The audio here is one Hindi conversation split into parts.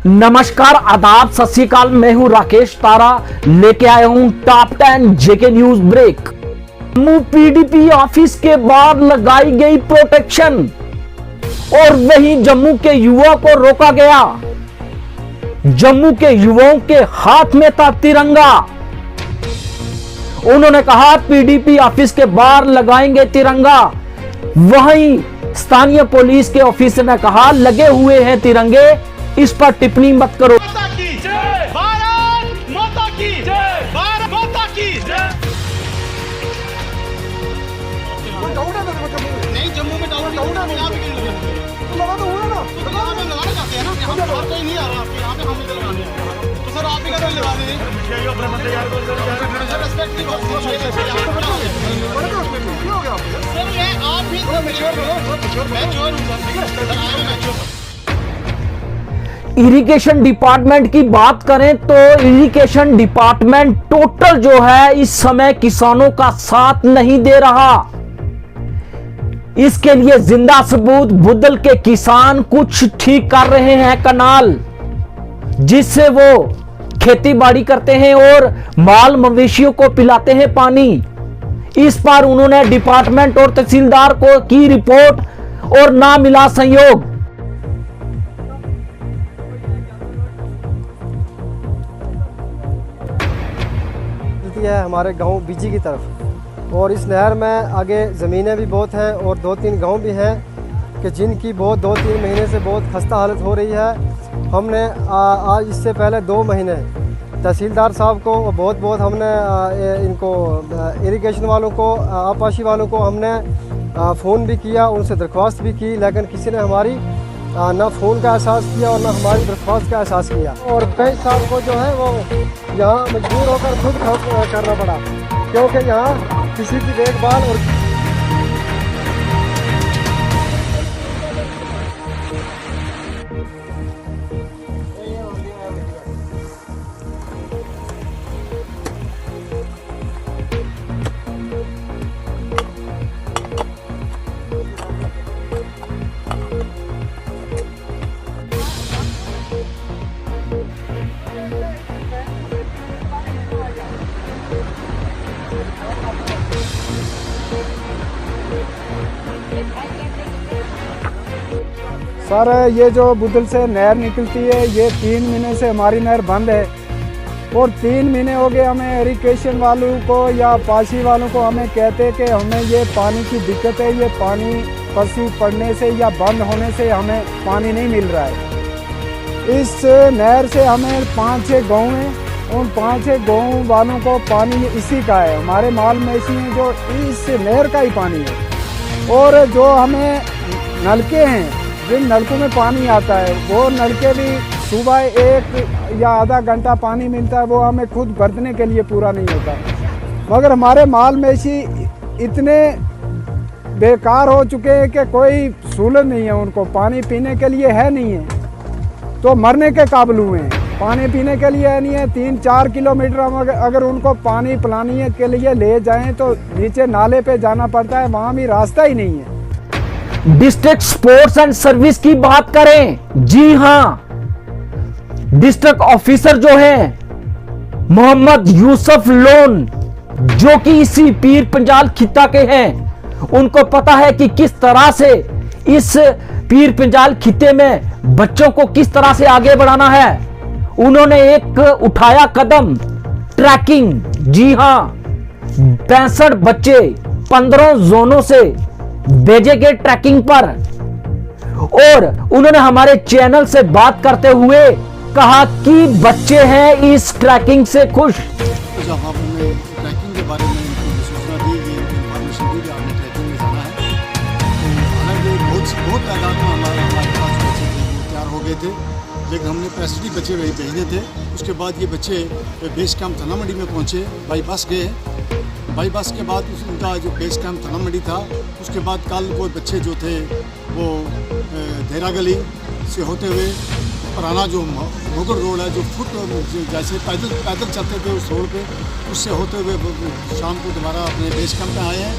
नमस्कार, आदाब, सत श्री अकाल। मैं हूं राकेश तारा, लेके आया हूं top 10 JK news break. Jammu PDP office के बाहर लगाई गई प्रोटेक्शन और वहीं जम्मू के युवा को रोका गया। जम्मू के युवाओं के हाथ में था तिरंगा। उन्होंने कहा पीडीपी ऑफिस के बाहर लगाएंगे तिरंगा। वहीं स्थानीय पुलिस के ऑफिसर ने कहा लगे हुए हैं तिरंगे, इस पर टिप्पणी मत करो। माता की जय, भारत माता की जय, भारत माता की जय। नहीं, जम्मू में डाउन यहाँ पे क्यों लगा तो हुआ ना, तो यहाँ पे लगाने जाते हैं ना, यहाँ पे आप कहीं नहीं आ रहा, आपके यहाँ पे हमें लगाने हैं। तो सर आप ही का लगा दें। सर रेस्पेक्ट की बात सर, मैं आप भी मैं चोर हूँ सर। इरिगेशन डिपार्टमेंट की बात करें तो इरिगेशन डिपार्टमेंट टोटल जो है इस समय किसानों का साथ नहीं दे रहा। इसके लिए जिंदा सबूत बुदल के किसान कुछ ठीक कर रहे हैं कनाल, जिससे वो खेती बाड़ी करते हैं और माल मवेशियों को पिलाते हैं पानी। इस पर उन्होंने डिपार्टमेंट और तहसीलदार को की रिपोर्ट और ना मिला सहयोग। है हमारे गांव बीजी की तरफ, और इस नहर में आगे ज़मीनें भी बहुत हैं और 2-3 गांव भी हैं कि जिनकी बहुत 2-3 महीने से बहुत खस्ता हालत हो रही है। हमने आज इससे पहले 2 महीने तहसीलदार साहब को बहुत हमने इनको इरिगेशन वालों को, आपाशी वालों को हमने फ़ोन भी किया, उनसे दरख्वास्त भी की, लेकिन किसी ने हमारी ना फ़ोन का एहसास किया और ना हमारी दरख्वास्त का एहसास किया। और कई साल को जो है वो यहाँ मजबूर होकर खुद करना पड़ा, क्योंकि यहाँ किसी की देखभाल और सर, ये जो बुदल से नहर निकलती है ये 3 महीने से हमारी नहर बंद है और 3 महीने हो गए हमें इरिगेशन वालों को या पासी वालों को हमें कहते कि हमें ये पानी की दिक्कत है, ये पानी पसी पड़ने से या बंद होने से हमें पानी नहीं मिल रहा है। इस नहर से हमें 5-6 गाँव हैं, उन 5-6 गाँव वालों को पानी इसी का है। हमारे माल मवेशी हैं जो इस नहर का ही पानी है। और जो हमें नलके हैं, जिन नलकों में पानी आता है वो नलके भी सुबह 1 या आधा घंटा पानी मिलता है, वो हमें खुद बरतने के लिए पूरा नहीं होता। मगर हमारे माल मवेशी इतने बेकार हो चुके हैं कि कोई सहूलत नहीं है, उनको पानी पीने के लिए है नहीं है, तो मरने के काबिल हुए हैं। पानी पीने के लिए नहीं है। 3-4 किलोमीटर हम अगर उनको पानी पिलाने के लिए ले जाएं तो नीचे नाले पे जाना पड़ता है, वहाँ भी रास्ता ही नहीं है। डिस्ट्रिक्ट स्पोर्ट्स एंड सर्विस की बात करें, जी हां, डिस्ट्रिक्ट ऑफिसर जो है मोहम्मद यूसुफ लोन, जो कि इसी पीर पंजाल खित्ता के हैं, उनको पता है कि किस तरह से इस पीर पंजाल खित्ते में बच्चों को किस तरह से आगे बढ़ाना है। उन्होंने एक उठाया कदम, ट्रैकिंग। जी हां, 65 बच्चे 15 जोनों से भेजे गए ट्रैकिंग पर, और उन्होंने हमारे चैनल से बात करते हुए कहा कि बच्चे हैं इस ट्रैकिंग से खुश। जब हमने ट्रैकिंग के बारे में सूचना दी, ये इन्फॉर्मेशन दी कि आपने ट्रैकिंग में जाना है, तो हालांकि बहुत तादाद में हमारे पास बच्चे तैयार हो गए थे, लेकिन हमने पैसिटी बच्चे भेजने थे। उसके बाद ये बच्चे बेस कैंप थाना मंडी में पहुँचे, बाई बस गए। बाई बस के बाद उनका जो बेस कैंप थाना मंडी था, उसके बाद कल वो बच्चे जो थे वो देरा गली से होते हुए पुराना जो मुगल रोड है, जो फुट जैसे पैदल चलते थे उस रोड पे, उससे होते हुए शाम को दोबारा अपने बेस कैंप पे आए हैं।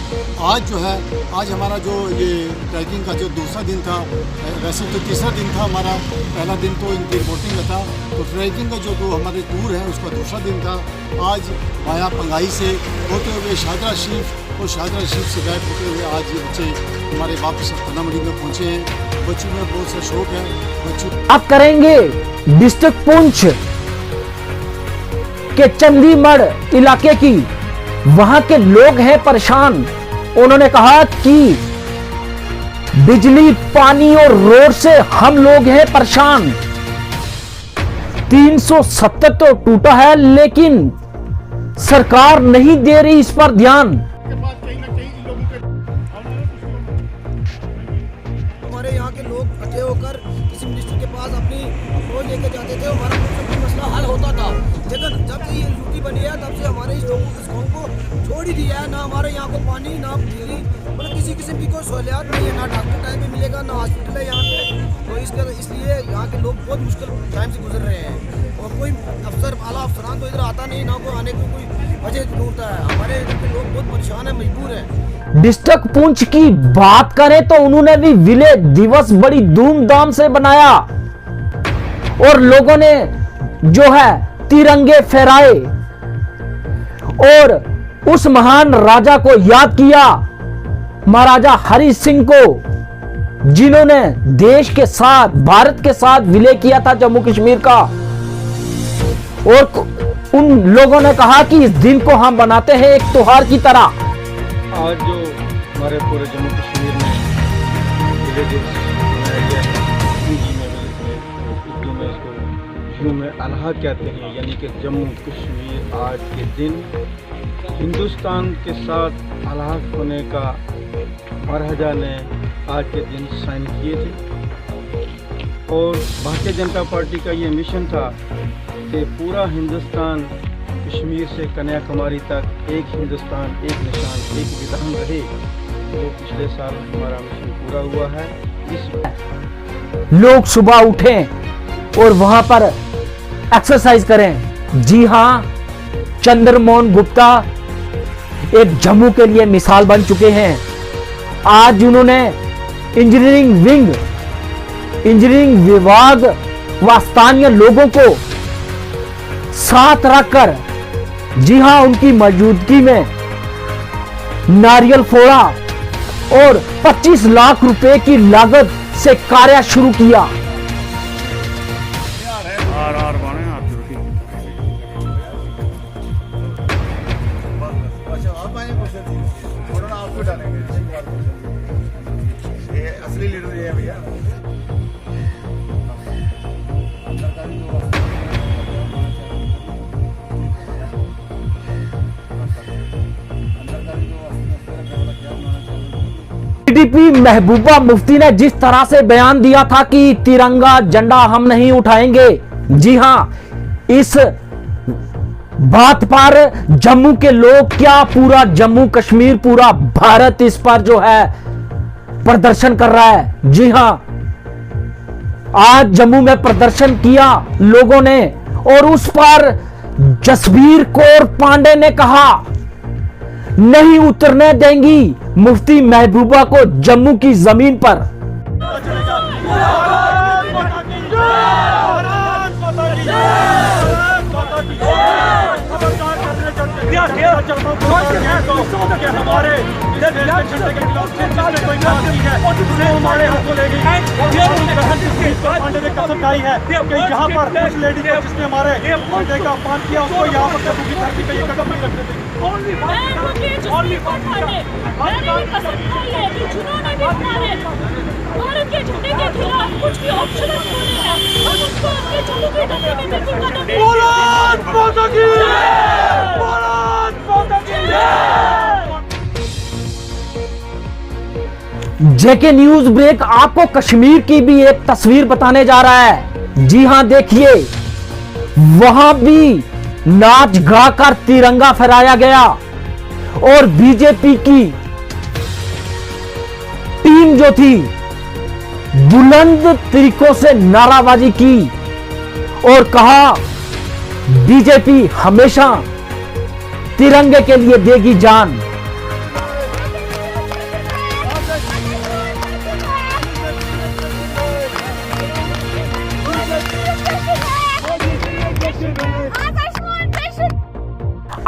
आज जो है, आज हमारा जो ये ट्रैकिंग का जो दूसरा दिन था, वैसे तो तीसरा दिन था हमारा, पहला दिन तो इनकी रिपोर्टिंग का था, तो ट्रैकिंग का जो हमारे टूर है उसका दूसरा दिन था। आज वाया पंगाई से होते हुए शाहदरा शरीफ और शाहदरा शरीफ से बैक होते हुए आज ये बच्चे हमारे वापस थाना मंडी में पहुँचे हैं। बच्चों में बहुत सा शौक है। बच्चों अब करेंगे डिस्ट्रिक्ट पुंछ के चंदीमढ़ इलाके की। वहां के लोग हैं परेशान। उन्होंने कहा कि बिजली, पानी और रोड से हम लोग हैं परेशान। 370 तो टूटा है, लेकिन सरकार नहीं दे रही इस पर ध्यान। हमारे यहाँ के लोग इकट्ठे होकर किसी मिनिस्टर के पास अपनी अप्रोच लेके जाते थे, हमारा कुछ मसला हल होता था। लेकिन जब से ये यूटी बनी है तब से हमारे इस गाँव को छोड़ ही दिया है। ना हमारे यहाँ को पानी, ना बिजली, मतलब किसी किस्म की कोई सहूलियात नहीं है। ना डॉक्टर टाइम पे मिलेगा, ना हॉस्पिटल है यहाँ पे। तो इसलिए यहाँ के लोग बहुत मुश्किल टाइम से गुजर रहे हैं। और कोई अफसर, आला अफसरान तो इधर आता नहीं, ना कोई आने को कोई वजह ढूंढता है। हमारे इधर के लोग बहुत परेशान है, मजबूर है। डिस्ट्रिक्ट पुंछ की बात करें तो उन्होंने भी विलेज दिवस बड़ी धूमधाम से बनाया और लोगों ने जो है तिरंगे फहराए और उस महान राजा को याद किया, महाराजा हरि सिंह को, जिन्होंने देश के साथ, भारत के साथ विलय किया था जम्मू कश्मीर का। और उन लोगों ने कहा कि इस दिन को हम बनाते हैं एक त्योहार की तरह। आज जो हमारे पूरे जम्मू कश्मीर में विलेज दिवस मनाया गया है, हिंदी में उर्दू में इसको में अल्लाह कहते हैं, यानी कि जम्मू कश्मीर आज के दिन हिंदुस्तान के साथ अल्लाह होने का महाराजा ने आज के दिन साइन किए थे। और भारतीय जनता पार्टी का ये मिशन था कि पूरा हिंदुस्तान, कश्मीर से कन्याकुमारी तक एक हिंदुस्तान, एक निशान, एक विधान रहे। तो पिछले साल हमारा मिशन पूरा हुआ है। इस लोग सुबह उठें और वहां पर एक्सरसाइज करें। जी हां, चंद्रमोहन गुप्ता एक जम्मू के लिए मिसाल बन चुके हैं। आज उन्होंने इंजीनियरिंग विभाग व स्थानीय लोगों को साथ रखकर, जी हां, उनकी मौजूदगी में नारियल फोड़ा और 25 लाख रुपए की लागत से कार्य शुरू किया। असली लीडर ये है भैया। पीडीपी महबूबा मुफ्ती ने जिस तरह से बयान दिया था कि तिरंगा झंडा हम नहीं उठाएंगे, जी हां, इस बात पर जम्मू के लोग क्या, पूरा जम्मू कश्मीर, पूरा भारत इस पर जो है प्रदर्शन कर रहा है। जी हां, आज जम्मू में प्रदर्शन किया लोगों ने और उस पर जसबीर कौर पांडे ने कहा नहीं उतरने देंगी मुफ्ती महबूबा को जम्मू की जमीन पर। हमारे हाथों ले गई कसम खाई है कि यहाँ पर उस लेडी को जिसने हमारे बंदे का अपमान किया उसको यहाँ पर जम्मू की धरती पे ये कदम नहीं रखने देंगे। भारत के झंडे के खिलाफ कुछ भी ऑप्शन बोले हैं, हम उसको अपने जम्मू के धरती में बिल्कुल कदम नहीं। जेके न्यूज ब्रेक आपको कश्मीर की भी एक तस्वीर बताने जा रहा है। जी हां, देखिए, वहां भी नाच गाकर तिरंगा फहराया गया और बीजेपी की टीम जो थी बुलंद तरीकों से नाराबाजी की और कहा बीजेपी हमेशा तिरंगे के लिए देगी जान।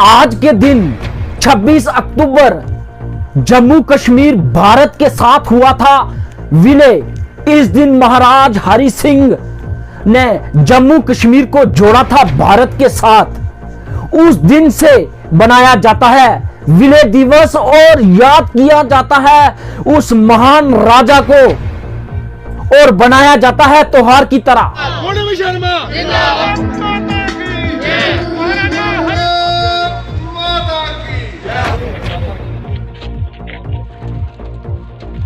आज के दिन 26 अक्टूबर जम्मू कश्मीर भारत के साथ हुआ था विलय। इस दिन महाराज हरि सिंह ने जम्मू कश्मीर को जोड़ा था भारत के साथ। उस दिन से मनाया जाता है विलय दिवस और याद किया जाता है उस महान राजा को और बनाया जाता है त्योहार की तरह।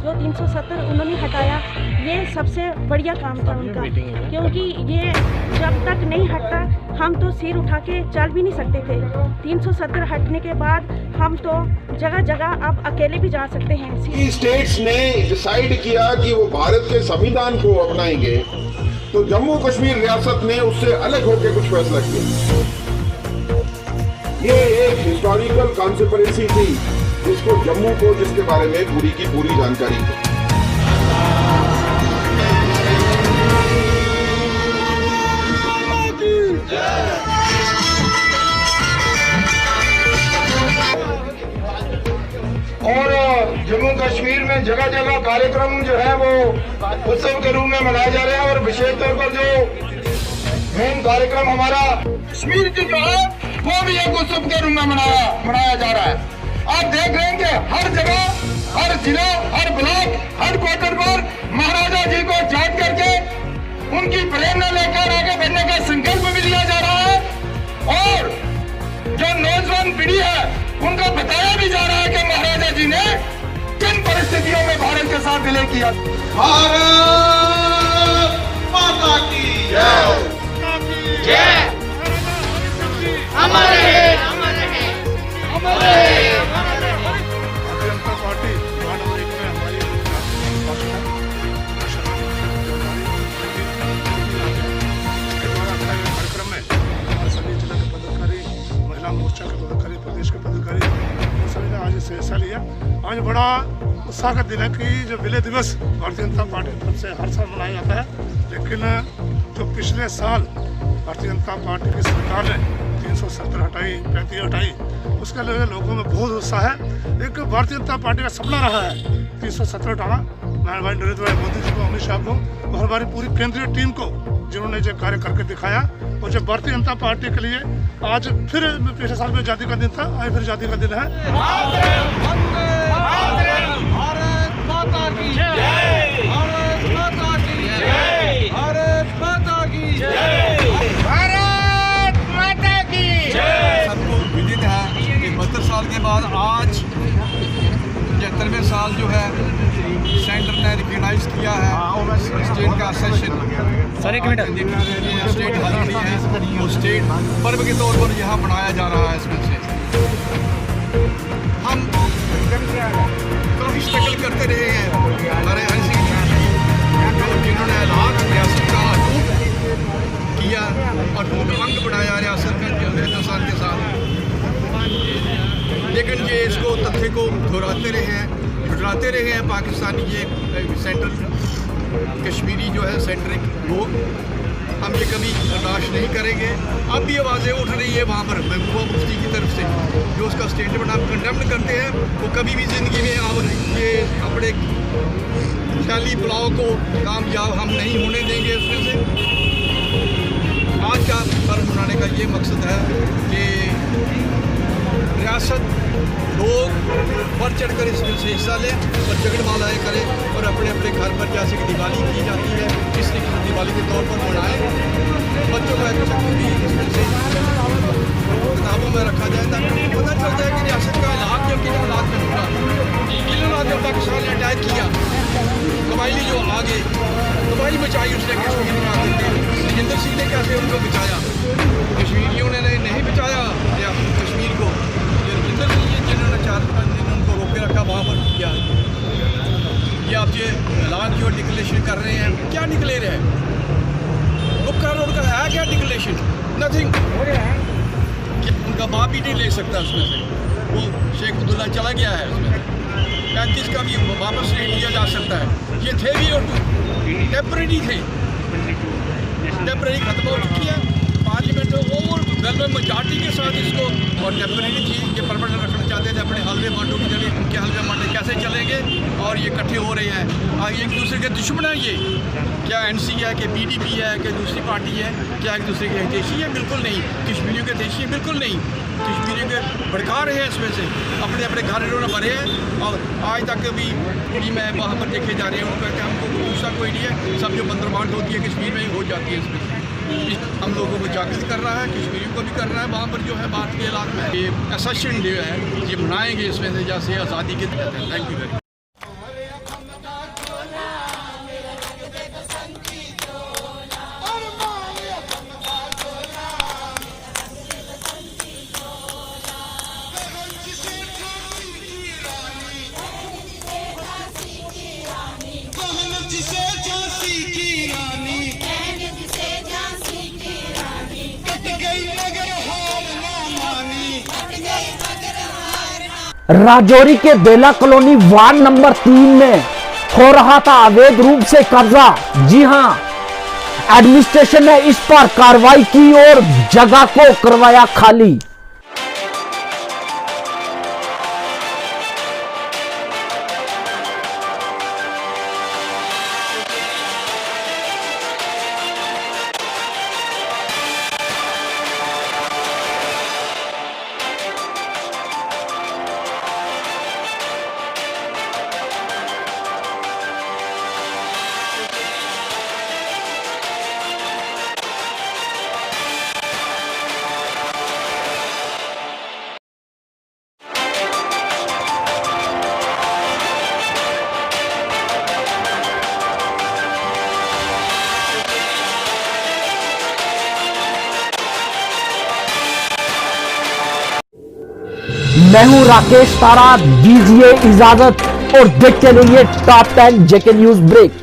जो 370 उन्होंने हटाया, ये सबसे बढ़िया काम था उनका, क्योंकि ये जब तक नहीं हटता हम तो सिर उठा के चल भी नहीं सकते थे। 370 हटने के बाद हम तो जगह जगह अब अकेले भी जा सकते हैं। स्टेट्स ने डिसाइड किया कि वो भारत के संविधान को अपनाएंगे, तो जम्मू कश्मीर रियासत ने उससे अलग होकर कुछ फैसला किया। ये एक हिस्टोरिकल कॉन्स्पिरेसी थी जिसको जम्मू को, जिसके बारे में पूरी की पूरी जानकारी थी। और जम्मू कश्मीर में जगह जगह कार्यक्रम जो है वो उत्सव के रूप में मनाए जा रहे हैं। और विशेष तौर पर जो मेन कार्यक्रम हमारा कश्मीर की जो है वो भी एक उत्सव के रूप में मनाया जा रहा है। आप देख रहे हैं कि हर जगह, हर जिला, हर ब्लॉक, हर क्वार्टर पर महाराजा जी को याद करके उनकी प्रेरणा लेकर आगे बढ़ने का संकल्प भी लिया जा रहा है। और जो नौजवान पीढ़ी है उनको बताया भी जा रहा है कि महाराजा जी ने किन परिस्थितियों में भारत के साथ विलय किया। भारत माता की जय। अमर है, अमर है, अमर है। भारतीय जनता पार्टी महानगरिक में हमारी कार्यक्रम में सभी जिला के पदाधिकारी, महिला मोर्चा के पदाधिकारी, प्रदेश के पदाधिकारी सभी ने आज इससे हिस्सा लिया। आज बड़ा उत्साह का दिन है कि जो विलय दिवस भारतीय जनता पार्टी की तरफ से हर साल मनाया जाता है, लेकिन जो पिछले साल भारतीय जनता पार्टी की सरकार ने 370 हटाई, 35 हटाई, उसके लिए लोगों में बहुत उत्साह है। एक भारतीय जनता पार्टी का सपना रहा है 370 हटाना। मैं भाई नरेंद्र भाई मोदी जी को, अमित शाह को और हमारी पूरी केंद्रीय टीम को, जिन्होंने जो कार्य करके दिखाया। और जब भारतीय जनता पार्टी के लिए आज फिर पिछले साल में आज़ादी का दिन था, आज फिर आज़ादी का दिन है। भारत माता की जय, भारत माता की जय, भारत माता की जय, भारत माता की जय। सबको विदित है कि 72 साल के बाद आज 75वें साल जो है सेंटर ने रिकग्नाइज किया है स्टेट का सेशन। सर एक मिनट, स्टेट हाजिरी है, वो स्टेट पर्व के तौर पर यहाँ मनाया जा रहा है। इसमें से हम काफ़ी स्ट्रगल करते रहे हैं हमारे ऐसी जिन्होंने ऐलान रियासत का अटूट किया और अंग बढ़ाया रियासत का हिंदुस्तान के साथ। लेकिन ये इसको तथ्य को दोहराते रहे हैं, झुठलाते रहे हैं पाकिस्तानी ये सेंट्रल कश्मीरी जो है सेंट्रिक लोग। हम ये कभी बर्दाश्त नहीं करेंगे। अब भी आवाज़ें उठ रही है वहाँ पर महबूबा मुफ्ती की तरफ से, जो उसका स्टेटमेंट हम कंडेम्ड करते हैं। वो कभी भी ज़िंदगी में अब ये अपने ख्याली पुलाव को कामयाब हम नहीं होने देंगे। उसमें से आज का पर्व मनाने का ये मकसद है कि रियासत लोग बढ़ चढ़ कर इसमें से हिस्सा लें और जगड़मालाएँ करें और अपने अपने घर पर जैसे कि दिवाली की जाती है इस दिवाली के तौर पर मनाएं। बच्चों का भी इसमें से किताबों में रखा जाए ताकि पता चल जाए कि रियासत का हालात जब किन हालात में हुआ, किन हालात जब पाकिस्तान ने अटैक किया, कबायली जो आगे कबायली बचाई उसने कश्मीर में आते थे, राजेंद्र सिंह ने कैसे उनको बचाया, कश्मीरियों ने नहीं बचाया कश्मीर को, राजेंद्र सिंह जिन्होंने 4-5 दिन उनको रोके रखा वहाँ पर किया। ये आप ये ऐलान की और डिक्लेरेशन कर रहे हैं, क्या डिक्लेयर है? गुप्त रोड का है क्या डिक्लेरेशन? नथिंग। उनका बाप भी नहीं ले सकता उसमें से, वो शेख अब्दुल्ला चला गया है उसमें 35 का भी वापस नहीं लिया जा सकता है। ये थे भी और टेम्परेरी थे, टेम्परेरी खत्म हो चुकी है। पार्लियामेंट और वेलवेल मेजॉरिटी के साथ इसको, और टेम्परेरी थी, ये परमानेंट रखना चाहते थे अपने हलवे बांटों की जगह। उनके हलवे बांटे कैसे चलेंगे? और ये इकट्ठे हो रहे हैं, एक दूसरे के दुश्मन है। ये क्या एनसी है कि पीडीपी है कि दूसरी पार्टी है? क्या एक दूसरे के देशी है? बिल्कुल नहीं। कश्मीरियों के देशी है? बिल्कुल नहीं। कश्मीरियों के भड़का रहे हैं इसमें से, अपने अपने घर इन्होंने भरे हैं। और आज तक भी मैं वहाँ पर देखे जा रहे हैं, उनको कहते हैं हमको दूसरा कोई नहीं है, सब जो बंदरबांट होती है कश्मीर में ही हो जाती है। इसमें से हम लोगों को जागृत कर रहा है, कश्मीरियों को भी कर रहा है। वहाँ पर जो है बात के इलाके में ये एसेशन डे है, ये मनाएंगे इसमें से जैसे आज़ादी के दिन। Thank you very much. Rajouri के बेला कॉलोनी वार्ड नंबर 3 में हो रहा था अवैध रूप से कब्जा। जी हां, एडमिनिस्ट्रेशन ने इस पर कार्रवाई की और जगह को करवाया खाली। मैं हूं राकेश तारा, दीजिए इजाजत और देखते रहिए टॉप 10 जेके न्यूज ब्रेक।